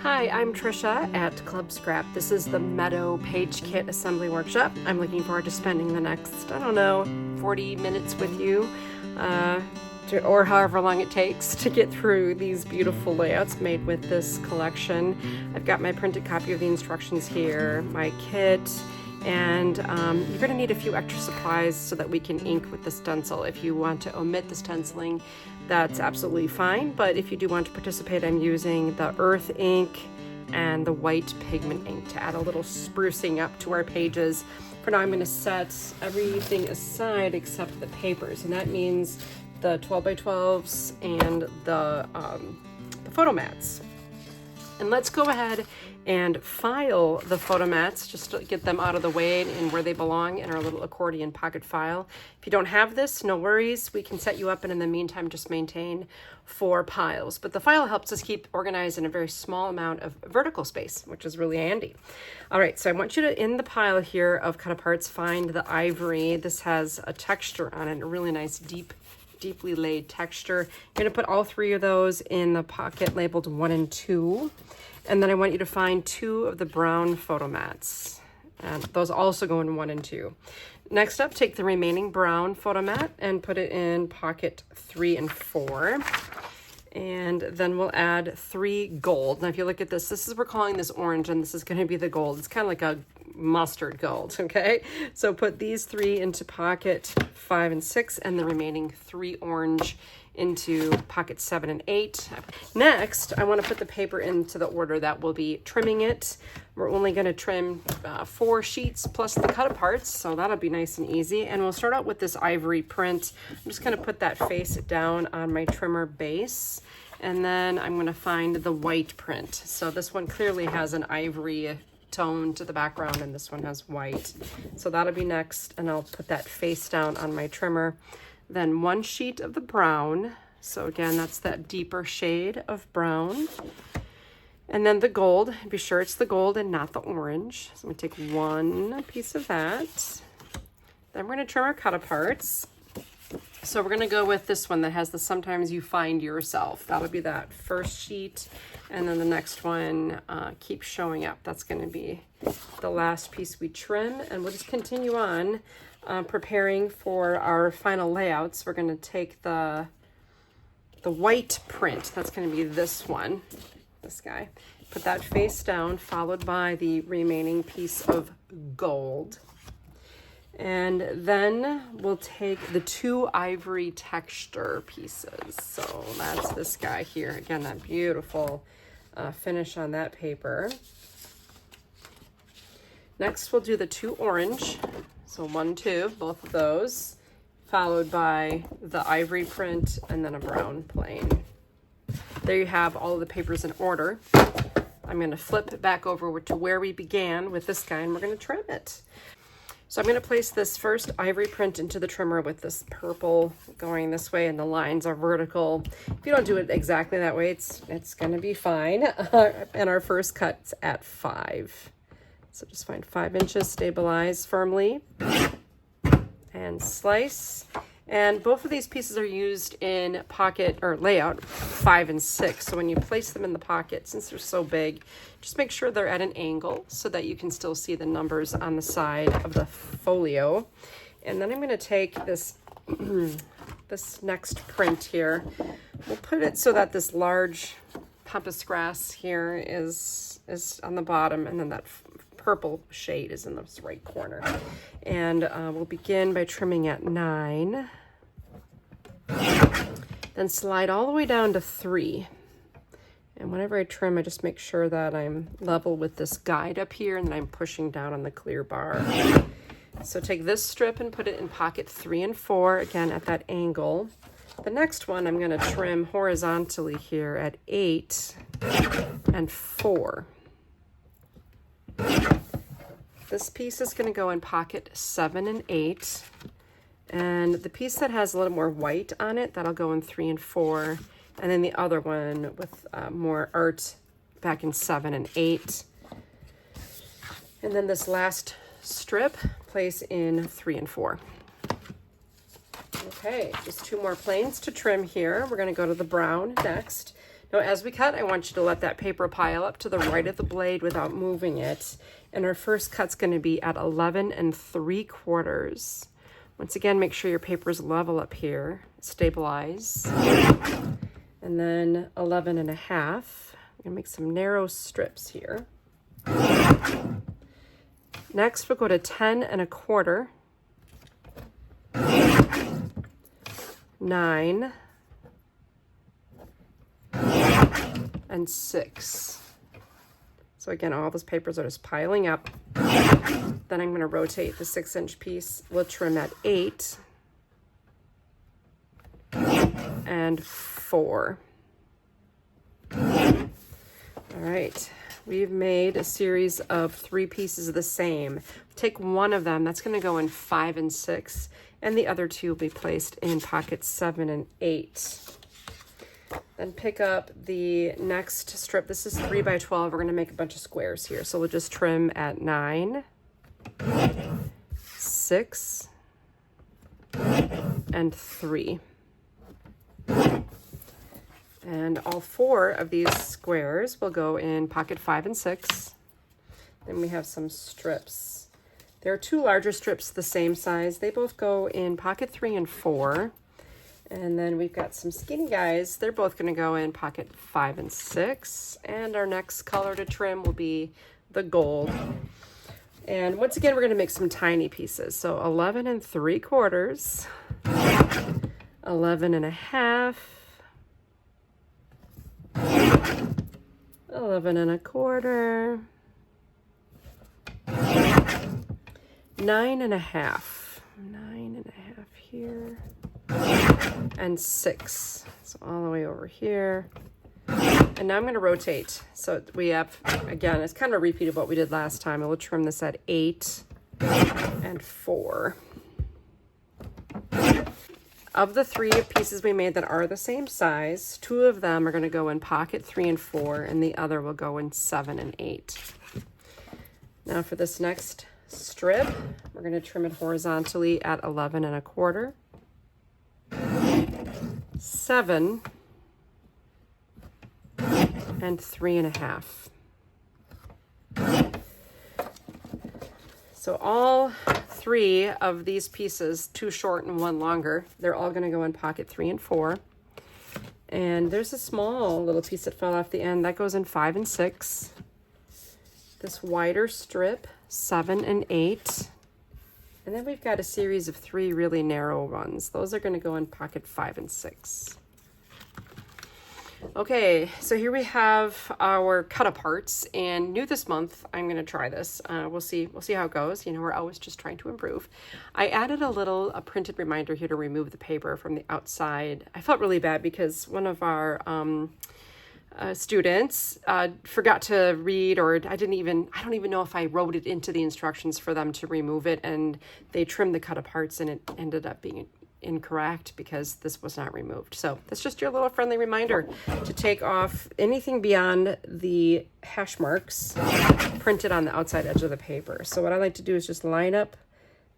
Hi, I'm Trisha at Club Scrap. This is the Meadow Page Kit Assembly Workshop. I'm looking forward to spending the next, 40 minutes with you, or however long it takes to get through these beautiful layouts made with this collection. I've got my printed copy of the instructions here, my kit, and you're going to need a few extra supplies so that we can ink with the stencil. If you want to omit the stenciling, that's absolutely fine, but if you do want to participate, I'm using the earth ink and the white pigment ink to add a little sprucing up to our pages. For now, I'm going to set everything aside except the papers, and that means the 12x12s and the photo mats. And let's go ahead and file the photo mats just to get them out of the way and where they belong in our little accordion pocket file. If you don't have this, no worries. We can set you up, and in the meantime, just maintain 4 piles. But the file helps us keep organized in a very small amount of vertical space, which is really handy. All right, so I want you to, in the pile here of Cutaparts, find the ivory. This has a texture on it, a really nice deeply laid texture. You're gonna put all 3 of those in the pocket labeled 1 and 2. And then I want you to find 2 of the brown photo mats. And those also go in 1 and 2. Next up, take the remaining brown photo mat and put it in pocket 3 and 4. And then we'll add 3 gold. Now, if you look at this, we're calling this orange, and this is gonna be the gold. It's kind of like a mustard gold, okay? So put these 3 into pocket 5 and 6, and the remaining 3 orange into pocket 7 and 8. Next, I want to put the paper into the order that we'll be trimming it. We're only going to trim 4 sheets plus the Cutaparts, so that'll be nice and easy. And we'll start out with this ivory print. I'm just going to put that face down on my trimmer base, and then I'm going to find the white print. So this one clearly has an ivory tone to the background, and this one has white. So that'll be next, and I'll put that face down on my trimmer. Then 1 sheet of the brown. So again, that's that deeper shade of brown. And then the gold. Be sure it's the gold and not the orange. So I'm gonna take 1 piece of that. Then we're gonna trim our Cutaparts. So we're gonna go with this one that has the Sometimes You Find Yourself. That'll be that first sheet. And then the next one, Keep Showing Up. That's gonna be the last piece we trim. And we'll just continue on preparing for our final layouts. We're gonna take the white print. That's gonna be this one, this guy. Put that face down, followed by the remaining piece of gold. And then we'll take the 2 ivory texture pieces. So that's this guy here. Again, that beautiful finish on that paper. Next, we'll do the 2 orange. So 1, 2, both of those, followed by the ivory print and then a brown plain. There you have all of the papers in order. I'm going to flip back over to where we began with this guy, and we're going to trim it. So I'm going to place this first ivory print into the trimmer with this purple going this way, and the lines are vertical. If you don't do it exactly that way, it's going to be fine. And our first cut's at 5. So just find 5 inches, stabilize firmly, and slice. And both of these pieces are used in pocket or layout 5 and 6. So when you place them in the pocket, since they're so big, just make sure they're at an angle so that you can still see the numbers on the side of the folio. And then I'm going to take this this next print here. We'll put it so that this large pampas grass here is on the bottom, and then that purple shade is in this right corner. And we'll begin by trimming at 9. Then slide all the way down to 3. And whenever I trim, I just make sure that I'm level with this guide up here, and then I'm pushing down on the clear bar. So take this strip and put it in pocket 3 and 4, again at that angle. The next one I'm going to trim horizontally here at 8 and 4. This piece is going to go in pocket 7 and 8. And the piece that has a little more white on it, that'll go in 3 and 4. And then the other one with more art back in 7 and 8. And then this last strip, place in 3 and 4. Okay, just 2 more planes to trim here. We're going to go to the brown next. Now, as we cut, I want you to let that paper pile up to the right of the blade without moving it. And our first cut's going to be at 11 3/4. Once again, make sure your paper's level up here. Stabilize. And then 11 1/2. I'm going to make some narrow strips here. Next, we'll go to 10 1/4. 9 and 6. So again, all those papers are just piling up. Then I'm going to rotate the 6-inch piece. We'll trim at 8 and 4. All right, we've made a series of 3 pieces of the same. Take one of them, that's going to go in 5 and 6, and the other 2 will be placed in pockets 7 and 8. Then pick up the next strip. This is 3 by 12. We're going to make a bunch of squares here. So we'll just trim at 9, 6, and 3. And all 4 of these squares will go in pocket 5 and 6. Then we have some strips. There are 2 larger strips the same size. They both go in pocket 3 and 4. And then we've got some skinny guys. They're both going to go in pocket 5 and 6. And our next color to trim will be the gold. And once again, we're going to make some tiny pieces. So 11 3/4, 11 1/2, 11 1/4, 9 1/2, 9 1/2 here, and 6. So all the way over here. And now I'm going to rotate. So we have, again, it's kind of a repeat of what we did last time. I will trim this at 8 and 4. Of the 3 pieces we made that are the same size, 2 of them are going to go in pocket 3 and 4, and the other will go in 7 and 8. Now for this next strip, we're going to trim it horizontally at 11 1/4, 7, and 3 1/2. So all 3 of these pieces, 2 short and 1 longer, they're all going to go in pocket 3 and 4. And there's a small little piece that fell off the end that goes in 5 and 6. This wider strip, 7 and 8. And then we've got a series of 3 really narrow ones. Those are going to go in pocket 5 and 6. Okay, so here we have our Cutaparts, and new this month, I'm going to try this. We'll see how it goes. You know, we're always just trying to improve. I added a printed reminder here to remove the paper from the outside. I felt really bad because one of our students forgot to read, or I don't even know if I wrote it into the instructions for them to remove it, and they trimmed the Cutaparts and it ended up being incorrect because this was not removed. So that's just your little friendly reminder to take off anything beyond the hash marks printed on the outside edge of the paper. So what I like to do is just line up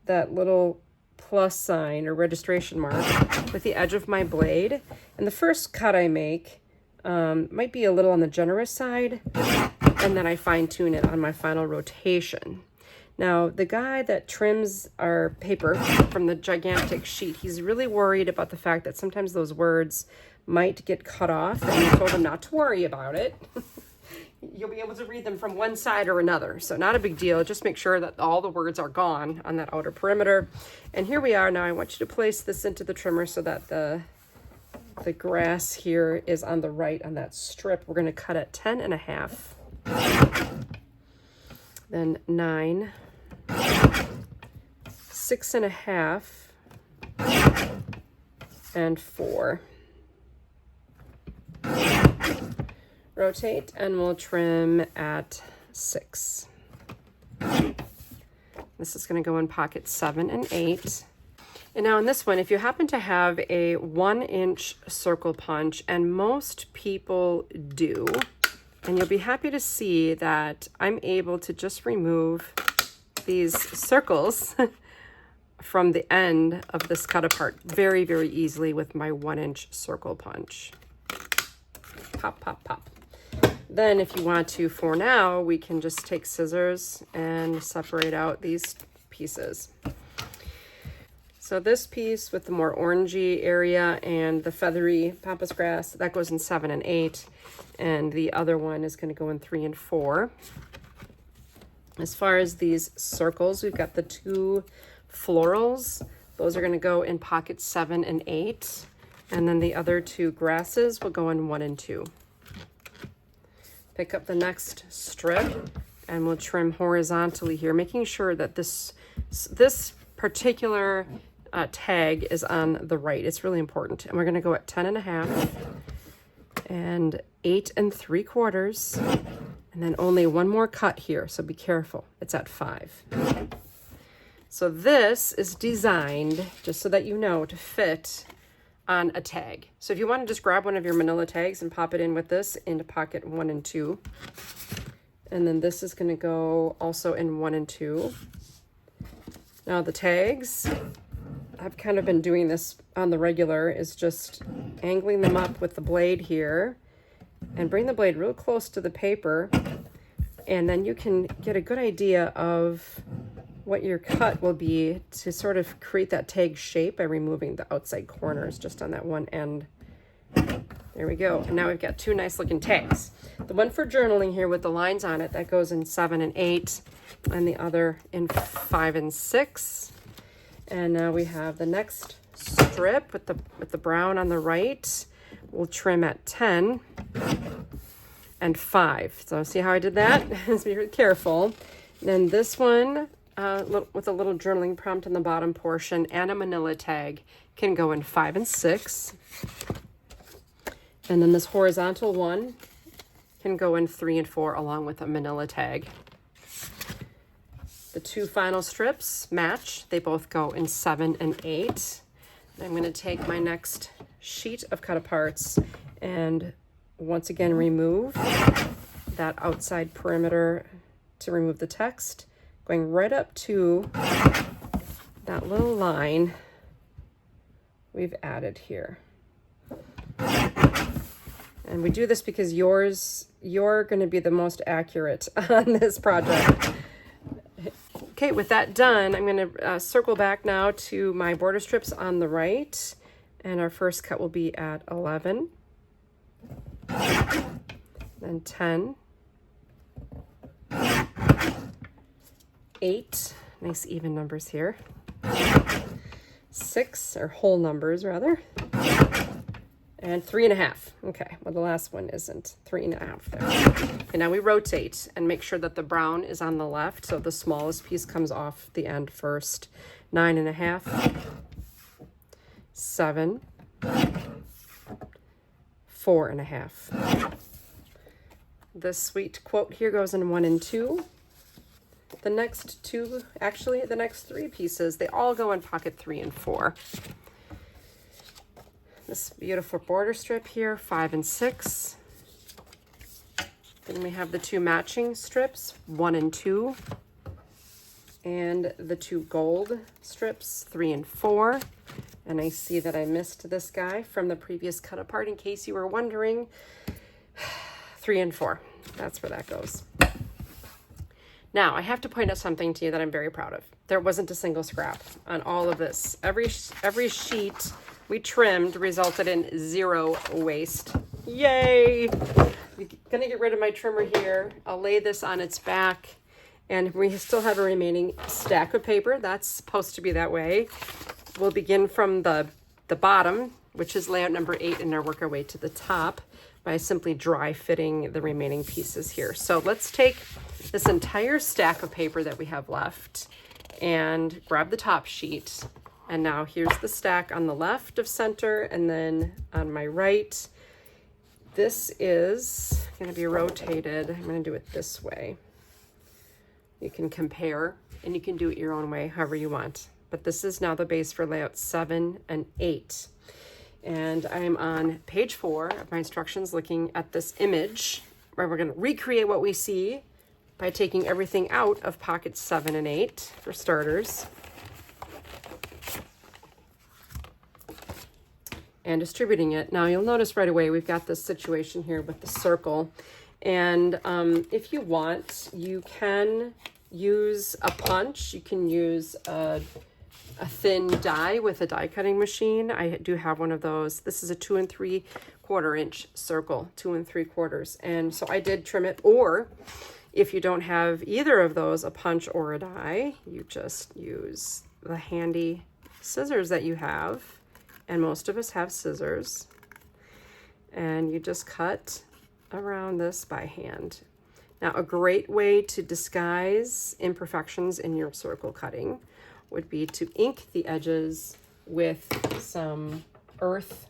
that little plus sign or registration mark with the edge of my blade. And the first cut I make might be a little on the generous side, and then I fine tune it on my final rotation. Now, the guy that trims our paper from the gigantic sheet, he's really worried about the fact that sometimes those words might get cut off, and I told him not to worry about it. You'll be able to read them from one side or another, so not a big deal. Just make sure that all the words are gone on that outer perimeter. And here we are. Now I want you to place this into the trimmer so that the grass here is on the right on that strip. We're going to cut at 10 1/2, then 9, 6 1/2, and 4. Rotate, and we'll trim at 6. This is going to go in pocket 7 and 8. And now in this one, if you happen to have a 1-inch circle punch, and most people do, and you'll be happy to see that I'm able to just remove these circles from the end of this cut apart very, very easily with my 1-inch circle punch. pop, pop, pop. Then if you want to, for now, we can just take scissors and separate out these pieces. So this piece with the more orangey area and the feathery pampas grass, that goes in 7 and 8. And the other one is going to go in 3 and 4. As far as these circles, we've got the 2 florals. Those are going to go in pockets 7 and 8. And then the other 2 grasses will go in 1 and 2. Pick up the next strip and we'll trim horizontally here, making sure that this particular tag is on the right. It's really important. And we're going to go at 10.5 and 8 3/4, and then only one more cut here, so be careful. It's at 5. So this is designed, just so that you know, to fit on a tag. So if you want to just grab one of your manila tags and pop it in with this into pocket 1 and 2, and then this is going to go also in 1 and 2. Now the tags, I've kind of been doing this on the regular, is just angling them up with the blade here and bring the blade real close to the paper, and then you can get a good idea of what your cut will be to sort of create that tag shape by removing the outside corners just on that one end. There we go. And now we've got 2 nice looking tags. The one for journaling here with the lines on it, that goes in 7 and 8, and the other in 5 and 6. And now we have the next strip with the brown on the right. We'll trim at 10 and 5. So see how I did that? Just be careful. And then this one with a little journaling prompt in the bottom portion and a manila tag can go in 5 and 6. And then this horizontal one can go in 3 and 4 along with a manila tag. The 2 final strips match. They both go in 7 and 8. I'm going to take my next sheet of Cutaparts and once again remove that outside perimeter to remove the text, going right up to that little line we've added here. And we do this because you're going to be the most accurate on this project. Okay, with that done, I'm going to circle back now to my border strips on the right, and our first cut will be at 11, then 10, 8, nice even numbers here, 6, or whole numbers rather, and 3.5. Okay, well the last one isn't 3.5 there. Okay, now we rotate and make sure that the brown is on the left, so the smallest piece comes off the end first. 9.5, 7, 4.5. This sweet quote here goes in 1 and 2. The next 2, actually the next 3 pieces, they all go in pocket 3 and 4. This beautiful border strip here, 5 and 6. Then we have the 2 matching strips, 1 and 2. And the 2 gold strips, 3 and 4. And I see that I missed this guy from the previous cut apart, in case you were wondering. 3 and 4, that's where that goes. Now, I have to point out something to you that I'm very proud of. There wasn't a single scrap on all of this. Every sheet we trimmed resulted in 0 waste. Yay! I'm gonna get rid of my trimmer here. I'll lay this on its back, and we still have a remaining stack of paper. That's supposed to be that way. We'll begin from the bottom, which is layout number 8, and now work our way to the top by simply dry fitting the remaining pieces here. So let's take this entire stack of paper that we have left and grab the top sheet. And now here's the stack on the left of center, and then on my right, this is gonna be rotated. I'm gonna do it this way. You can compare, and you can do it your own way, however you want. But this is now the base for layout 7 and 8. And I'm on page 4 of my instructions, looking at this image where we're gonna recreate what we see by taking everything out of pockets 7 and 8 for starters. and distributing it. Now you'll notice right away we've got this situation here with the circle, and if you want, you can use a punch. You can use a thin die with a die cutting machine. I do have one of those. This is a 2 3/4 inch circle, 2 3/4, and so I did trim it. Or if you don't have either of those, a punch or a die, you just use the handy scissors that you have, and most of us have scissors, and you just cut around this by hand. Now, a great way to disguise imperfections in your circle cutting would be to ink the edges with some earth.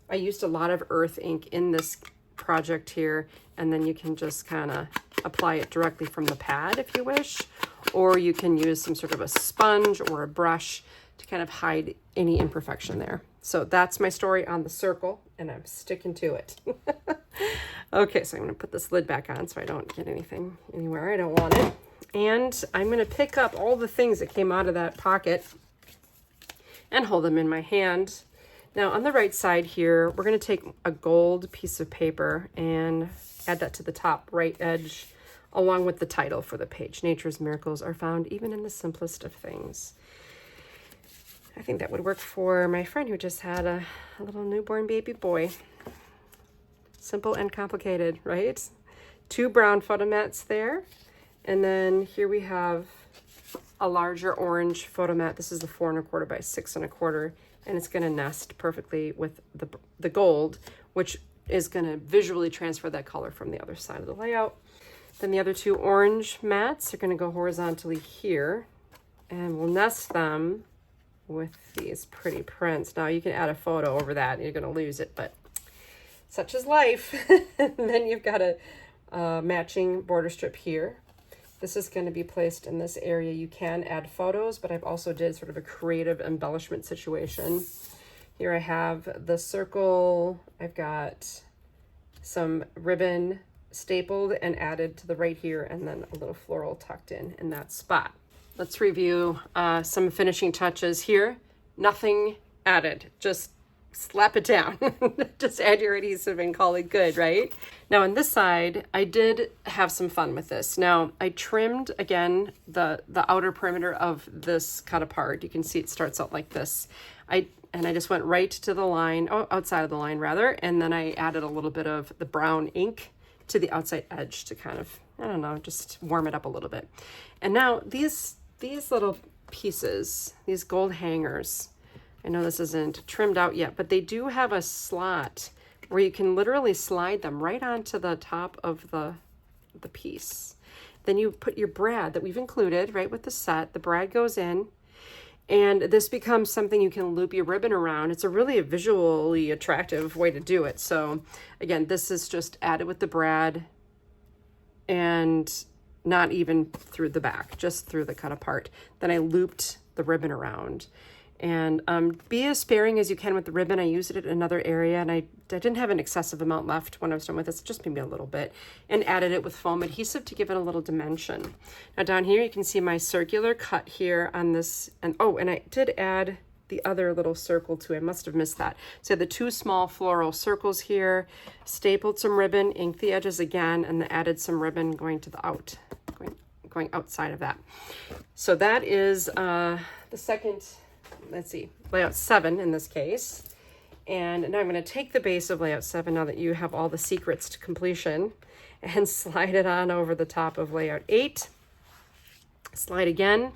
I used a lot of earth ink in this project here, and then you can just kind of apply it directly from the pad if you wish, or you can use some sort of a sponge or a brush to kind of hide any imperfection there. So that's my story on the circle, and I'm sticking to it. Okay, so I'm going to put this lid back on so I don't get anything anywhere I don't want it. And I'm going to pick up all the things that came out of that pocket and hold them in my hand. Now on the right side here, we're going to take a gold piece of paper and add that to the top right edge, along with the title for the page. Nature's miracles are found even in the simplest of things. I think that would work for my friend who just had a little newborn baby boy. Simple and complicated, right? 2 brown photo mats there. And then here we have a larger orange photo mat. This is the 4 1/4 by 6 1/4, and it's going to nest perfectly with the gold, which is going to visually transfer that color from the other side of the layout. Then the other 2 orange mats are going to go horizontally here, and we'll nest them with these pretty prints. Now you can add a photo over that, and you're going to lose it, but such is life. And then you've got a matching border strip here. This is going to be placed in this area. You can add photos, but I've also did sort of a creative embellishment situation. Here I have the circle. I've got some ribbon stapled and added to the right here, and then a little floral tucked in that spot. Let's review some finishing touches here. Nothing added, just slap it down. Just add your adhesive and call it good, right? Now on this side, I did have some fun with this. Now I trimmed again the outer perimeter of this Cutapart. You can see it starts out like this. I just went right to the line, outside of the line rather, and then I added a little bit of the brown ink to the outside edge to kind of, I don't know, just warm it up a little bit. And now these little pieces, these gold hangers, I know this isn't trimmed out yet, but they do have a slot where you can literally slide them right onto the top of the piece. Then you put your brad that we've included right with the set. The brad goes in, and this becomes something you can loop your ribbon around. It's a really visually attractive way to do it. So again, this is just added with the brad and not even through the back, just through the Cutapart. Then I looped the ribbon around. And be as sparing as you can with the ribbon. I used it in another area, and I didn't have an excessive amount left when I was done with this, just maybe a little bit, and added it with foam adhesive to give it a little dimension. Now down here you can see my circular cut here on this, and I did add the other little circle too. I must have missed that. So the 2 small floral circles here, stapled some ribbon, inked the edges again, and then added some ribbon going to the going outside of that. So that is the second, let's see, layout 7 in this case. And now I'm going to take the base of layout 7, now that you have all the secrets to completion, and slide it on over the top of layout 8. Slide again.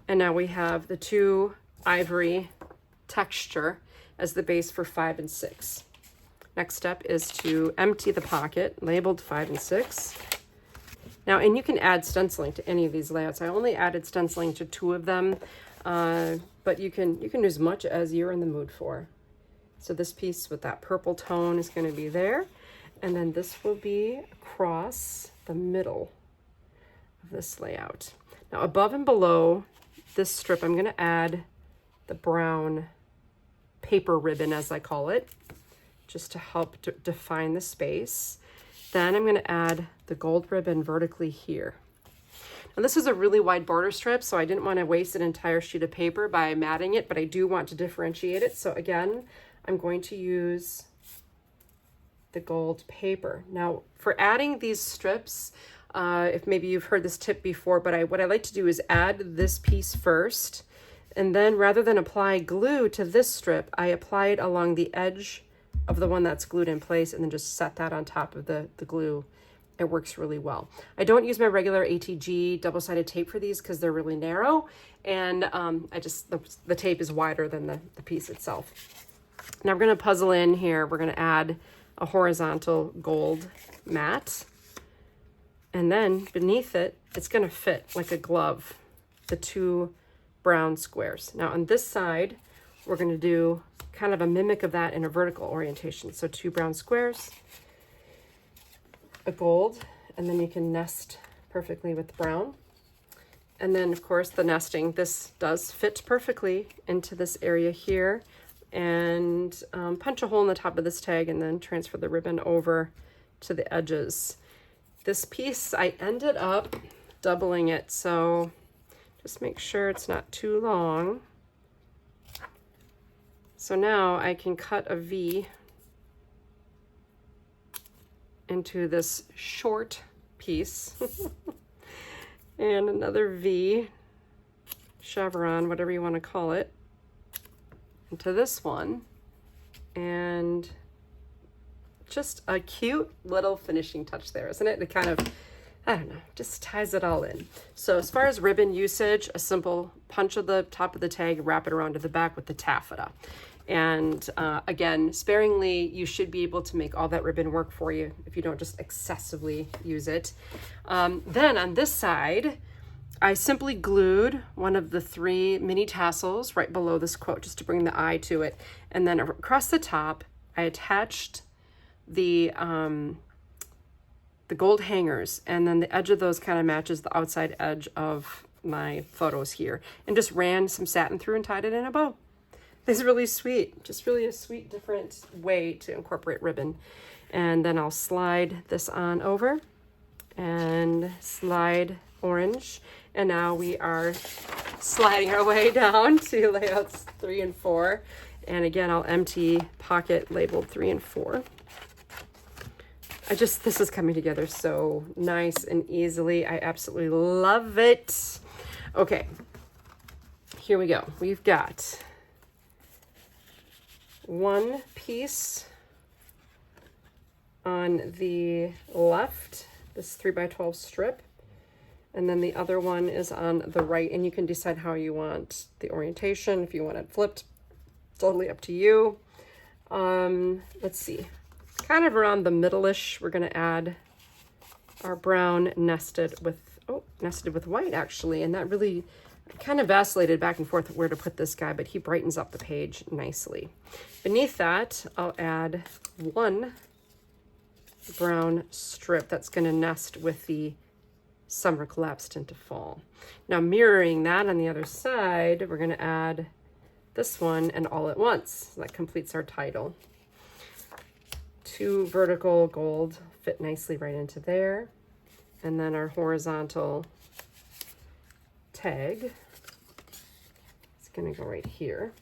And now we have the 2 ivory texture as the base for 5 and 6. Next step is to empty the pocket labeled 5 and 6. Now, and you can add stenciling to any of these layouts. I only added stenciling to 2 of them. But you can do as much as you're in the mood for. So this piece with that purple tone is going to be there, and then this will be across the middle of this layout. Now above and below this strip, I'm going to add the brown paper ribbon, as I call it, just to help to define the space. Then I'm going to add the gold ribbon vertically here. Now this is a really wide border strip, so I didn't want to waste an entire sheet of paper by matting it, but I do want to differentiate it. So again, I'm going to use the gold paper. Now for adding these strips, if maybe you've heard this tip before, but what I like to do is add this piece first, and then rather than apply glue to this strip, I apply it along the edge of the one that's glued in place and then just set that on top of the glue. It works really well. I don't use my regular ATG double-sided tape for these because they're really narrow, and the tape is wider than the piece itself. Now we're going to puzzle in here. We're going to add a horizontal gold mat, and then beneath it, it's going to fit like a glove, the two brown squares. Now on this side, we're going to do kind of a mimic of that in a vertical orientation. So two brown squares, a gold, and then you can nest perfectly with the brown. And then of course the nesting, this does fit perfectly into this area here, and punch a hole in the top of this tag and then transfer the ribbon over to the edges. This piece, I ended up doubling it, so just make sure it's not too long. So now I can cut a V into this short piece and another V, chevron, whatever you want to call it, into this one, and just a cute little finishing touch there, isn't it? It kind of, I don't know, just ties it all in. So as far as ribbon usage, a simple punch of the top of the tag, wrap it around to the back with the taffeta. And again, sparingly, you should be able to make all that ribbon work for you if you don't just excessively use it. Then on this side, I simply glued one of the 3 mini tassels right below this quote just to bring the eye to it. And then across the top, I attached the gold hangers, and then the edge of those kind of matches the outside edge of my photos here, and just ran some satin through and tied it in a bow. This is really sweet, just really a sweet different way to incorporate ribbon. And then I'll slide this on over and slide orange, and now we are sliding our way down to layouts 3 and 4. And again, I'll empty pocket labeled 3 and 4. This is coming together so nice and easily. I absolutely love it. Okay, here we go. We've got one piece on the left, this 3x12 strip, and then the other one is on the right, and you can decide how you want the orientation. If you want it flipped, totally up to you. Let's see, kind of around the middle-ish, we're going to add our brown nested with white actually, and that really kind of vacillated back and forth where to put this guy, but he brightens up the page nicely. Beneath that, I'll add one brown strip that's going to nest with the summer collapsed into fall. Now mirroring that on the other side, we're going to add this one and all at once. That completes our title. 2 vertical gold fit nicely right into there, and then our horizontal tag, it's going to go right here.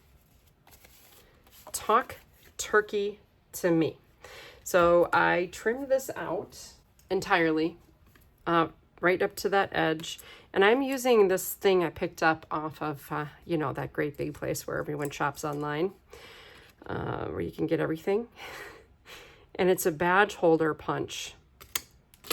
Talk turkey to me. So I trimmed this out entirely, right up to that edge, and I'm using this thing I picked up off of that great big place where everyone shops online, where you can get everything. And it's a badge holder punch.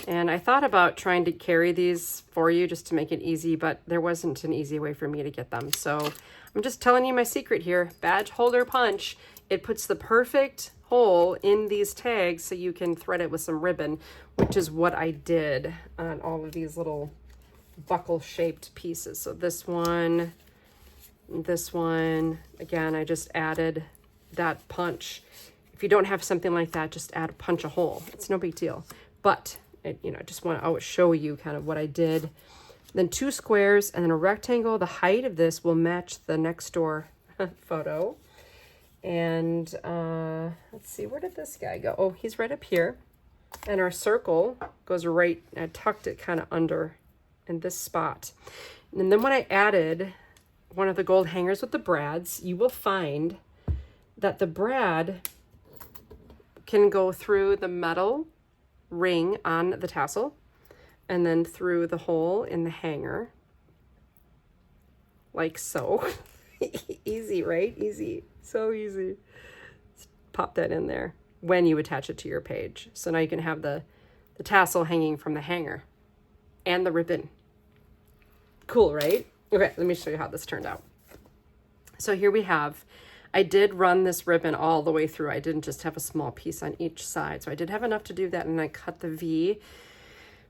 And I thought about trying to carry these for you just to make it easy, but there wasn't an easy way for me to get them. So I'm just telling you my secret here. Badge holder punch. It puts the perfect hole in these tags so you can thread it with some ribbon, which is what I did on all of these little buckle shaped pieces. So this one, again, I just added that punch. If you don't have something like that, just punch a hole. It's no big deal. But I just want to show you kind of what I did. Then 2 squares and then a rectangle. The height of this will match the next door photo. And let's see, where did this guy go? Oh, he's right up here. And our circle goes right, I tucked it kind of under in this spot. And then when I added one of the gold hangers with the brads, you will find that the brad can go through the metal ring on the tassel and then through the hole in the hanger, like so. Easy, right? Easy. So easy. Let's pop that in there when you attach it to your page. So now you can have the tassel hanging from the hanger and the ribbon. Cool, right? Okay, let me show you how this turned out. So here we have, I did run this ribbon all the way through. I didn't just have a small piece on each side. So I did have enough to do that, and I cut the V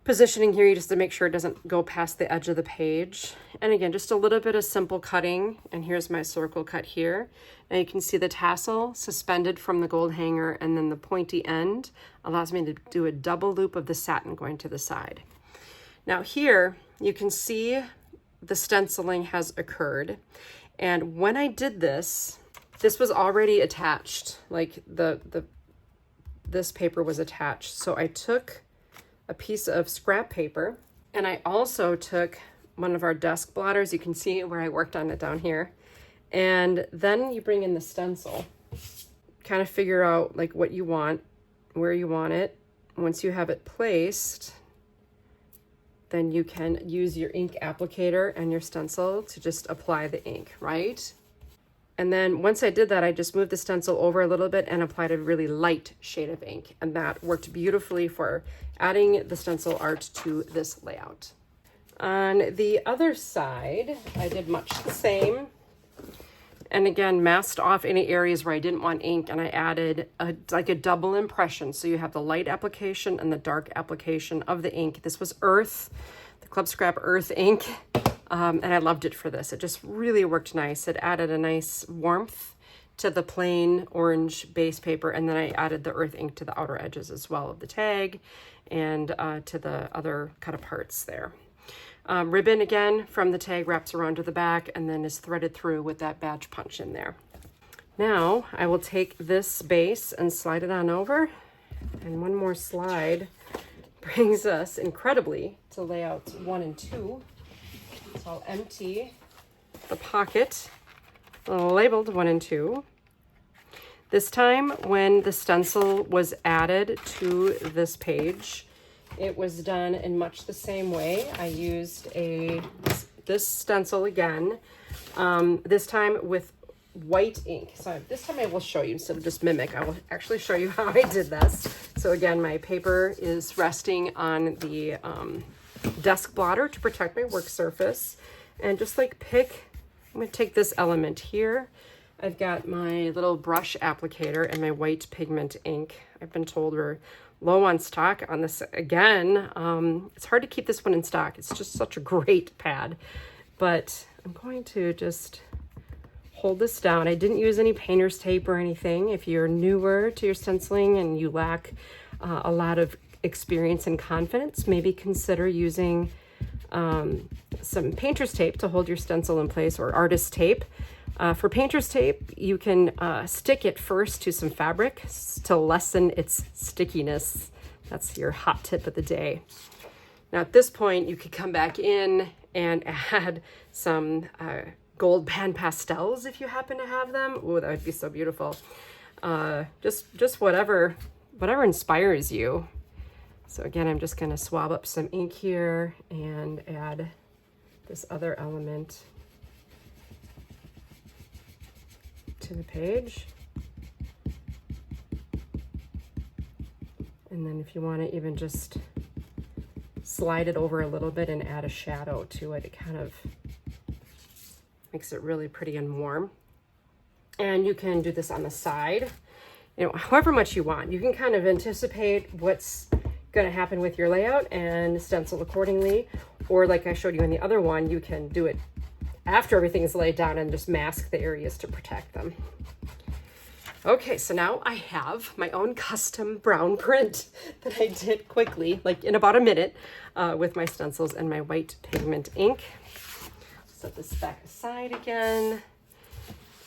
positioning here just to make sure it doesn't go past the edge of the page. And again, just a little bit of simple cutting. And here's my circle cut here. Now you can see the tassel suspended from the gold hanger, and then the pointy end allows me to do a double loop of the satin going to the side. Now here you can see the stenciling has occurred. And when I did this, this was already attached, like this paper was attached. So I took a piece of scrap paper, and I also took one of our desk blotters. You can see where I worked on it down here. And then you bring in the stencil, kind of figure out like what you want, where you want it. Once you have it placed, then you can use your ink applicator and your stencil to just apply the ink, right? And then once I did that, I just moved the stencil over a little bit and applied a really light shade of ink. And that worked beautifully for adding the stencil art to this layout. On the other side, I did much the same. And again, masked off any areas where I didn't want ink, and I added like a double impression. So you have the light application and the dark application of the ink. This was Earth, the Club Scrap Earth ink. And I loved it for this. It just really worked nice. It added a nice warmth to the plain orange base paper. And then I added the earth ink to the outer edges as well of the tag and to the other Cutaparts there. Ribbon again from the tag wraps around to the back and then is threaded through with that badge punch in there. Now I will take this base and slide it on over. And one more slide brings us incredibly to layout 1 and 2. So I'll empty the pocket labeled 1 and 2. This time when the stencil was added to this page, it was done in much the same way. I used this stencil again, this time with white ink. So this time I will show you instead of just mimic. I will actually show you how I did this. So again, my paper is resting on the desk blotter to protect my work surface, and just like I'm going to take this element here. I've got my little brush applicator and my white pigment ink. I've been told we're low on stock on this again. It's hard to keep this one in stock. It's just such a great pad, but I'm going to just hold this down. I didn't use any painter's tape or anything. If you're newer to your stenciling and you lack a lot of experience and confidence, maybe consider using some painter's tape to hold your stencil in place, or artist tape. For painter's tape, you can stick it first to some fabric to lessen its stickiness. That's your hot tip of the day. Now at this point, you could come back in and add some gold pan pastels if you happen to have them. Oh, that would be so beautiful. Just whatever inspires you. So again, I'm just going to swab up some ink here and add this other element to the page. And then if you want to even just slide it over a little bit and add a shadow to it, it kind of makes it really pretty and warm. And you can do this on the side, however much you want. You can kind of anticipate what's going to happen with your layout and stencil accordingly, or like I showed you in the other one, you can do it after everything is laid down and just mask the areas to protect them. Okay, so now I have my own custom brown print that I did quickly, like in about a minute, with my stencils and my white pigment ink. Set this back aside again.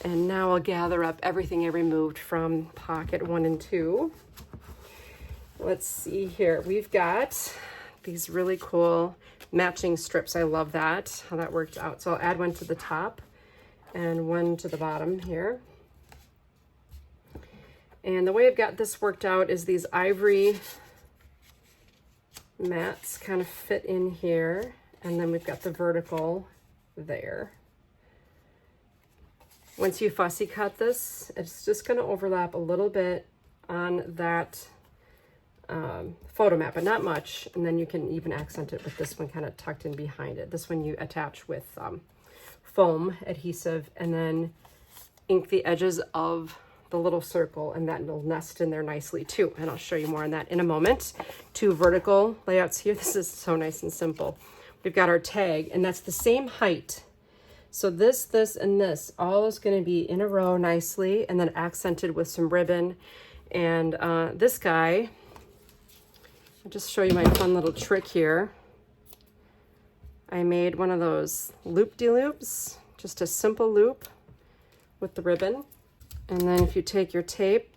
And now I'll gather up everything I removed from pocket 1 and 2. Let's see here. We've got these really cool matching strips. I love that, how that worked out. So I'll add one to the top and one to the bottom here. And the way I've got this worked out is these ivory mats kind of fit in here, and then we've got the vertical there. Once you fussy cut this, it's just going to overlap a little bit on that photo mat, but not much. And then you can even accent it with this one kind of tucked in behind it. This one you attach with foam adhesive, and then ink the edges of the little circle, and that will nest in there nicely too. And I'll show you more on that in a moment. 2 vertical layouts here. This is so nice and simple. We've got our tag, and that's the same height. So this, and this all is going to be in a row nicely, and then accented with some ribbon. And this guy, I'll just show you my fun little trick here. I made one of those loop-de-loops, just a simple loop with the ribbon. And then if you take your tape,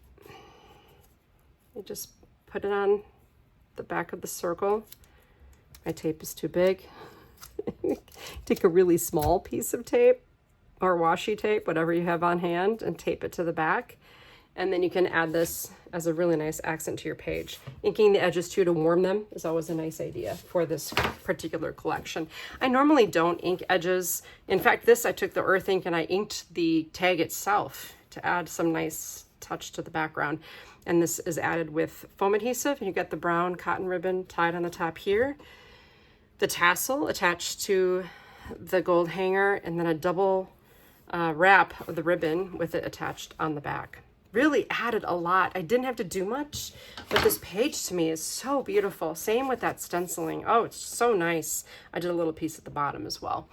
you just put it on the back of the circle. My tape is too big. Take a really small piece of tape or washi tape, whatever you have on hand, and tape it to the back. And then you can add this as a really nice accent to your page. Inking the edges too to warm them is always a nice idea for this particular collection. I normally don't ink edges. In fact, this I took the earth ink and I inked the tag itself to add some nice touch to the background. And this is added with foam adhesive, and you got the brown cotton ribbon tied on the top here, the tassel attached to the gold hanger, and then a double wrap of the ribbon with it attached on the back. Really added a lot. I didn't have to do much, but this page to me is so beautiful. Same with that stenciling. Oh, it's so nice. I did a little piece at the bottom as well.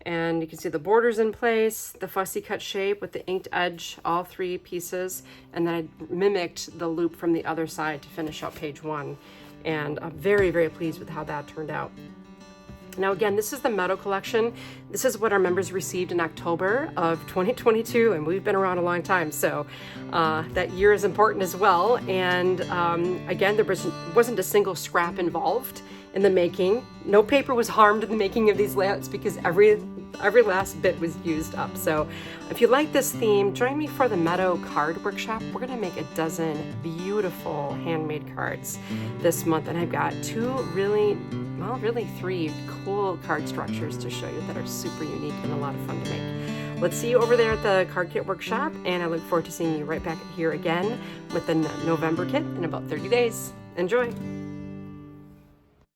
And you can see the borders in place, the fussy cut shape with the inked edge, all 3 pieces. And then I mimicked the loop from the other side to finish out page 1. And I'm very, very pleased with how that turned out. Now again, this is the Meadow collection. This is what our members received in October of 2022, and we've been around a long time, so that year is important as well. And again, there wasn't a single scrap involved in the making. No paper was harmed in the making of these layouts because every last bit was used up. So if you like this theme, join me for the Meadow card workshop. We're gonna make a dozen beautiful handmade cards this month, and I've got 2 really 3 cool card structures to show you that are super unique and a lot of fun to make. Let's see you over there at the card kit workshop, and I look forward to seeing you right back here again with the November kit in about 30 days. Enjoy.